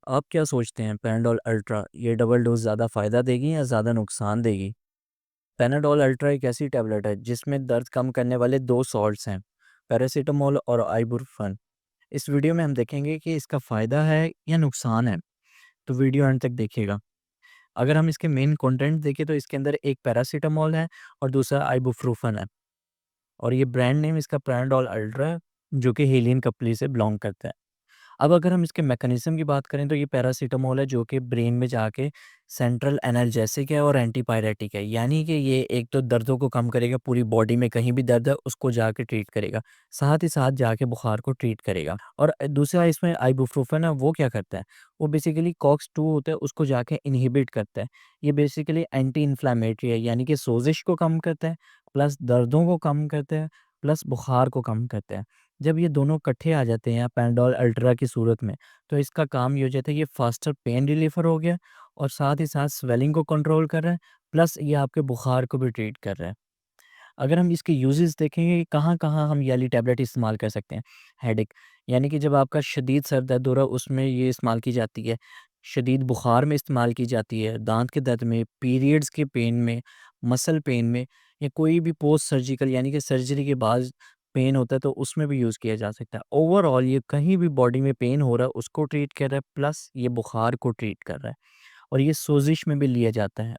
आप क्या सोचते हैं पैनाडोल अल्ट्रा ये डबल डोज ज़्यादा फ़ायदा देगी या ज़्यादा नुकसान देगी? पैनाडोल अल्ट्रा एक ऐसी टैबलेट है जिसमें दर्द कम करने वाले 2 सॉल्ट्स हैं, पैरासिटामोल और आइबुप्रोफेन। इस वीडियो में हम देखेंगे कि इसका फ़ायदा है या नुकसान है, तो वीडियो अंत तक देखिएगा। अगर हम इसके मेन कंटेंट देखें तो इसके अंदर एक पैरासिटामोल है और दूसरा आइबुप्रोफेन है और ये ब्रांड नेम इसका पैनाडोल अल्ट्रा है, जो कि हेलियन कंपनी से बिलॉन्ग करता है। अब अगर हम इसके मैकेनिज़्म की बात करें तो ये पैरासिटामोल है जो कि ब्रेन में जाके सेंट्रल एनाल्जेसिक है और एंटीपायरेटिक है। यानी कि ये एक तो दर्दों को कम करेगा, पूरी बॉडी में कहीं भी दर्द है उसको जाके ट्रीट करेगा। साथ ही साथ जाके बुखार को ट्रीट करेगा। और दूसरा इसमें आइबुप्रोफेन है वो क्या करता है? वो बेसिकली कॉक्स-2 होता है उसको जाके इन्हिबिट करता है। ये बेसिकली एंटी इन्फ्लेमेटरी है यानी कि सोज़िश को कम करता है, प्लस दर्दों को कम करता है, प्लस बुखार को कम करता है। जब ये दोनों इकट्ठे आ जाते हैं पैनाडोल अल्ट्रा की सूरत में, तो इसका काम ये हो जाता है, ये फास्टर पेन रिलीफ़र हो गया और साथ ही साथ स्वेलिंग को कंट्रोल कर रहा है, प्लस ये आपके बुखार को भी ट्रीट कर रहा है। अगर हम इसके यूज़ेज़ देखेंगे कि कहाँ-कहाँ हम ये वाली टैबलेट इस्तेमाल कर सकते हैं। हेडेक यानी कि जब आपका शदीद सर दर्द हो रहा है उसमें ये इस्तेमाल की जाती है। शदीद बुखार में इस्तेमाल की जाती है, दाँत के दर्द में, पीरियड्स के पेन में, मसल पेन में या कोई भी पोस्ट सर्जिकल यानी कि सर्जरी के बाद पेन होता है तो उसमें भी यूज़ किया जा सकता है। ओवरऑल ये कहीं भी बॉडी में पेन हो रहा है उसको ट्रीट कर रहा है, प्लस ये बुखार को ट्रीट कर रहा है और ये सोज़िश में भी लिया जाता है।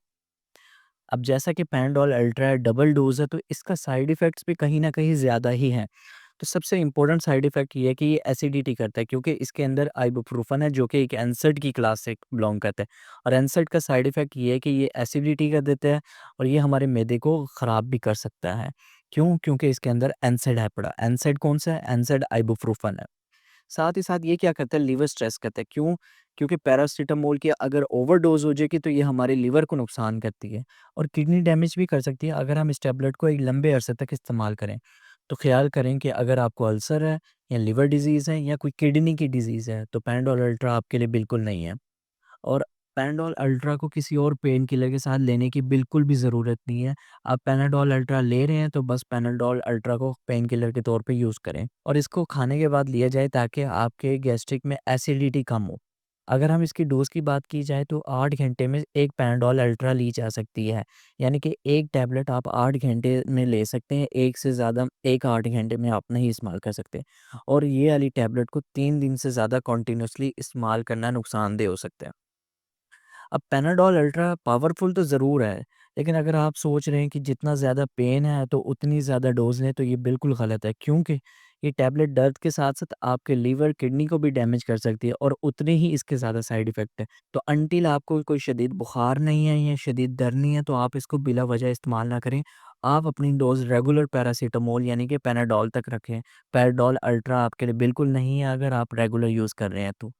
अब जैसा कि पैनाडोल अल्ट्रा डबल डोज़ है तो इसका साइड इफ़ेक्ट्स भी कहीं न कहीं ज़्यादा ही हैं। तो सबसे इम्पोर्टेंट साइड इफ़ेक्ट ये है कि ये एसिडिटी करता है क्योंकि इसके अंदर आइबुप्रोफेन है जो कि एक एनसैड की क्लास से बिलॉन्ग करता है और एनसैड का साइड इफ़ेक्ट ये है कि ये एसिडिटी कर देता है और ये हमारे मैदे को ख़राब भी कर सकता है। क्यों? क्योंकि इसके अंदर एनसैड है पड़ा। एनसैड कौन-सा है? एनसैड आइबुप्रोफेन है। साथ ही साथ ये क्या करता है लीवर स्ट्रेस करता है क्यों? क्योंकि पैरासिटामोल की अगर ओवरडोज़ हो जाएगी तो ये हमारे लीवर को नुकसान करती है और किडनी डैमेज भी कर सकती है अगर हम इस टैबलेट को एक लंबे अरसे तक इस्तेमाल करें। तो ख़्याल करें कि अगर आपको अल्सर है या लिवर डिज़ीज़ है या कोई किडनी की डिज़ीज़ है तो पैनाडोल अल्ट्रा आपके लिए बिल्कुल नहीं है। और पैनाडोल अल्ट्रा को किसी और पेन किलर के साथ लेने की बिल्कुल भी ज़रूरत नहीं है। आप पैनाडोल अल्ट्रा ले रहे हैं तो बस पैनाडोल अल्ट्रा को पेन किलर के तौर पे यूज़ करें और इसको खाने के बाद लिया जाए ताकि आपके गैस्ट्रिक में एसिडिटी कम हो। अगर हम इसकी डोज़ की बात की जाए तो 8 घंटे में 1 पैनाडोल अल्ट्रा ली जा सकती है। यानी कि 1 टैबलेट आप 8 घंटे में ले सकते हैं, 1 से ज़्यादा 1 8 घंटे में आप नहीं इस्तेमाल कर सकते। और ये वाली टैबलेट को 3 दिन से ज़्यादा कंटिन्यूअसली इस्तेमाल करना नुकसानदेह हो सकता है। अब पैनाडोल अल्ट्रा पावरफुल तो ज़रूर है, लेकिन अगर आप सोच रहे हैं कि जितना ज़्यादा पेन है तो उतनी ज़्यादा डोज़ लें तो ये बिल्कुल गलत है। क्योंकि ये टैबलेट दर्द के साथ-साथ आपके लीवर, किडनी को भी डैमेज कर सकती है और उतने ही इसके ज़्यादा साइड इफ़ेक्ट हैं। तो अंटिल आपको कोई शदीद बुखार नहीं है या शदीद दर्द नहीं है तो आप इसको बिला वजह इस्तेमाल ना करें। आप अपनी डोज़ रेगुलर पैरासिटामोल यानी कि पैनाडोल तक रखें। पैनाडोल अल्ट्रा आपके लिए बिल्कुल नहीं है अगर आप रेगुलर यूज़ कर रहे हैं तो।